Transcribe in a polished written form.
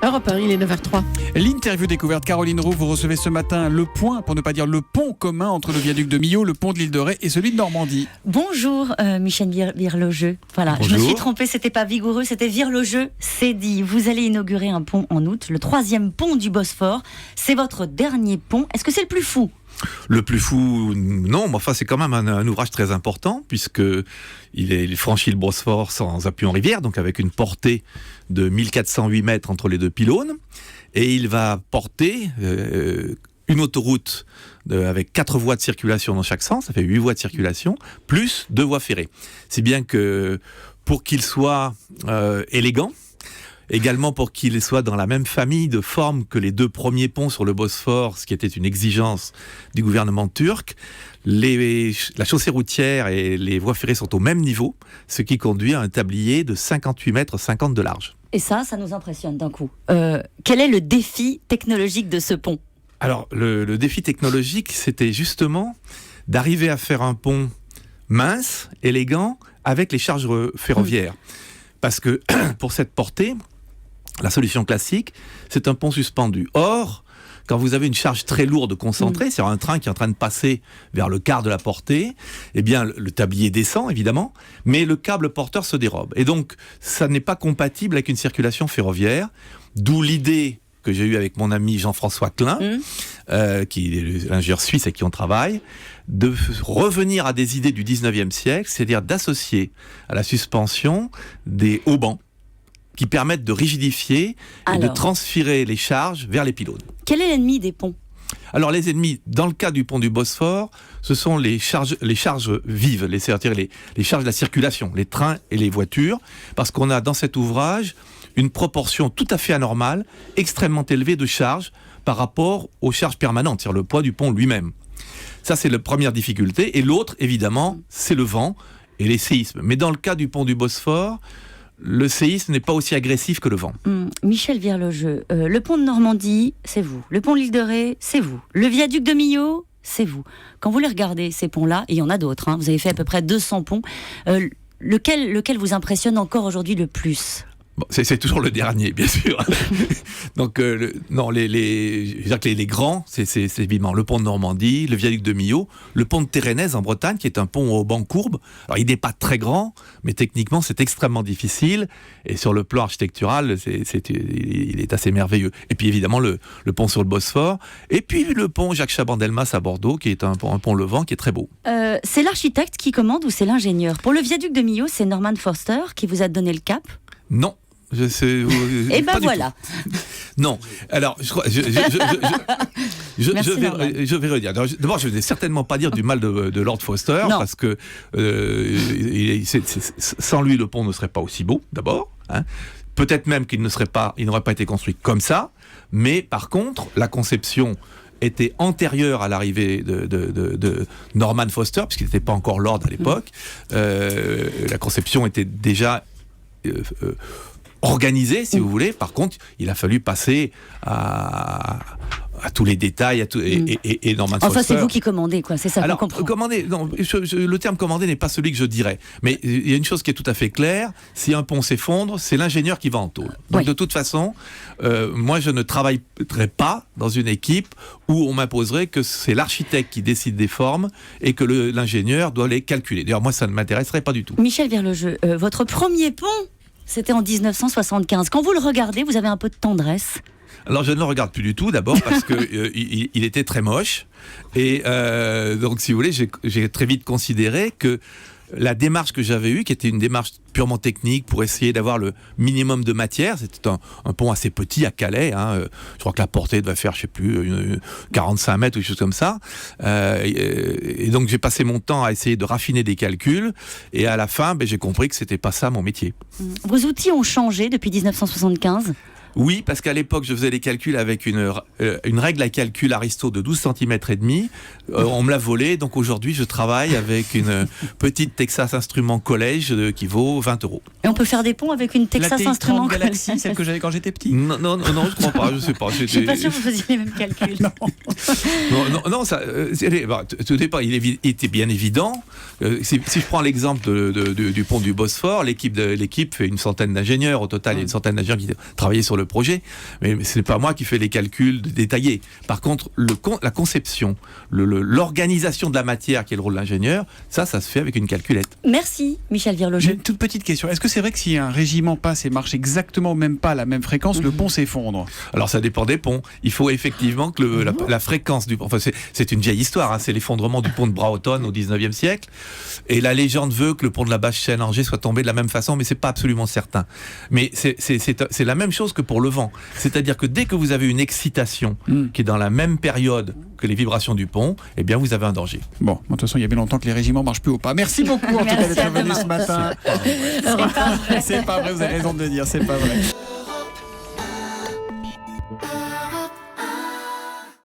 Europe 1, il est 9h03. L'interview découverte, Caroline Roux, vous recevez ce matin le point, pour ne pas dire le pont commun entre le viaduc de Millau, le pont de l'île de Ré et celui de Normandie. Bonjour Michel Virlogeux. Voilà, Bonjour. Je me suis trompée, c'était pas Vigoureux, c'était Virlogeux, c'est dit. Vous allez inaugurer un pont en août, le 3e pont du Bosphore. C'est votre dernier pont. Est-ce que c'est le plus fou ? Le plus fou, non, mais enfin c'est quand même un ouvrage très important puisque il franchit le Bosphore sans appui en rivière, donc avec une portée de 1408 mètres entre les deux pylônes, et il va porter une autoroute avec 4 voies de circulation dans chaque sens, ça fait 8 voies de circulation, plus 2 voies ferrées. Si bien que pour qu'il soit élégant, également pour qu'il soit dans la même famille de forme que les 2 premiers ponts sur le Bosphore, ce qui était une exigence du gouvernement turc. La chaussée routière et les voies ferrées sont au même niveau, ce qui conduit à un tablier de 58 mètres 50 de large. Et ça nous impressionne d'un coup. Quel est le défi technologique de ce pont ? Alors, le défi technologique, c'était justement d'arriver à faire un pont mince, élégant, avec les charges ferroviaires. Parce que pour cette portée, la solution classique, c'est un pont suspendu. Or, quand vous avez une charge très lourde concentrée, c'est-à-dire un train qui est en train de passer vers le quart de la portée, eh bien, le tablier descend, évidemment, mais le câble porteur se dérobe. Et donc, ça n'est pas compatible avec une circulation ferroviaire, d'où l'idée que j'ai eue avec mon ami Jean-François Klein, qui est l'ingénieur suisse avec qui on travaille, de revenir à des idées du 19e siècle, c'est-à-dire d'associer à la suspension des haubans qui permettent de rigidifier et de transférer les charges vers les pylônes. Quel est l'ennemi des ponts ? Alors les ennemis, dans le cas du pont du Bosphore, ce sont les charges vives, c'est-à-dire les charges de la circulation, les trains et les voitures, parce qu'on a dans cet ouvrage une proportion tout à fait anormale, extrêmement élevée de charges par rapport aux charges permanentes, c'est-à-dire le poids du pont lui-même. Ça, c'est la première difficulté. Et l'autre, évidemment, c'est le vent et les séismes. Mais dans le cas du pont du Bosphore, le séisme n'est pas aussi agressif que le vent. Michel Virlogeux, le pont de Normandie, c'est vous. Le pont de l'île de Ré, c'est vous. Le viaduc de Millau, c'est vous. Quand vous les regardez, ces ponts-là, et il y en a d'autres, vous avez fait à peu près 200 ponts, lequel vous impressionne encore aujourd'hui le plus ? Bon, c'est toujours le dernier, bien sûr. Donc, je veux dire que les grands, c'est évidemment le pont de Normandie, le viaduc de Millau, le pont de Térénèse en Bretagne, qui est un pont au banc courbe. Alors, il n'est pas très grand, mais techniquement, c'est extrêmement difficile. Et sur le plan architectural, il est assez merveilleux. Et puis, évidemment, le pont sur le Bosphore. Et puis, le pont Jacques Chaban-Delmas à Bordeaux, qui est un pont levant, qui est très beau. C'est l'architecte qui commande ou c'est l'ingénieur ? Pour le viaduc de Millau, c'est Norman Foster qui vous a donné le cap ? Non. Et ben voilà. Non. Alors, je vais redire. D'abord, je ne vais certainement pas dire du mal de Lord Foster, parce que sans lui, le pont ne serait pas aussi beau, d'abord. Peut-être même qu'il n'aurait pas été construit comme ça. Mais par contre, la conception était antérieure à l'arrivée de Norman Foster, puisqu'il n'était pas encore Lord à l'époque. La conception était déjà organisé, si vous voulez. Par contre, il a fallu passer à tous les détails, et Norman Foster... Enfin, c'est vous qui commandez, quoi. C'est ça. Alors, qu'on comprend. commander, non, le terme commander n'est pas celui que je dirais. Mais il y a une chose qui est tout à fait claire. Si un pont s'effondre, c'est l'ingénieur qui va en tôle. Donc, de toute façon, moi, je ne travaillerai pas dans une équipe où on m'imposerait que c'est l'architecte qui décide des formes et que l'ingénieur doit les calculer. D'ailleurs, moi, ça ne m'intéresserait pas du tout. Michel Virlogeux, votre premier pont, c'était en 1975. Quand vous le regardez, vous avez un peu de tendresse. Alors je ne le regarde plus du tout, d'abord parce que il était très moche. Et donc si vous voulez, j'ai très vite considéré que la démarche que j'avais eue, qui était une démarche purement technique pour essayer d'avoir le minimum de matière, c'était un pont assez petit à Calais, je crois que la portée devait faire, 45 mètres ou quelque chose comme ça, et donc j'ai passé mon temps à essayer de raffiner des calculs, et à la fin, j'ai compris que c'était pas ça mon métier. Vos outils ont changé depuis 1975 ? Oui, parce qu'à l'époque, je faisais les calculs avec une règle à calcul Aristo de 12 cm et demi. On me l'a volée, donc aujourd'hui, je travaille avec une petite Texas Instruments Collège qui vaut 20 €. Et on peut faire des ponts avec une Texas Instruments Collège. Galaxy, celle que j'avais quand j'étais petit. Non, je crois pas, je sais pas. Je suis pas sûr que vous faisiez les mêmes calculs. Non, ça, tout dépend. Il était bien évident. Si je prends l'exemple du pont du Bosphore, l'équipe fait une centaine d'ingénieurs. Au total, il y a une centaine d'ingénieurs qui travaillaient sur le le projet, mais ce n'est pas moi qui fais les calculs détaillés. Par contre, la conception, l'organisation de la matière, qui est le rôle de l'ingénieur, ça se fait avec une calculette. Merci, Michel J'ai Virloger. une toute petite question. Est-ce que c'est vrai que si un régiment passe et marche exactement même pas à la même fréquence, le pont s'effondre? Alors ça dépend des ponts. Il faut effectivement que la fréquence du pont... Enfin, c'est une vieille histoire, hein, c'est l'effondrement du pont de Broughton au 19e siècle. Et la légende veut que le pont de la Basse-Chaîne à Angers soit tombé de la même façon, mais c'est pas absolument certain. Mais c'est la même chose que pour le vent. C'est-à-dire que dès que vous avez une excitation qui est dans la même période que les vibrations du pont, eh bien vous avez un danger. Bon, de toute façon, il y a bien longtemps que les régiments marchent plus au pas. Merci beaucoup en tout cas Merci d'être à venu demain. ce matin. C'est pas vrai, vous avez raison de le dire, c'est pas vrai.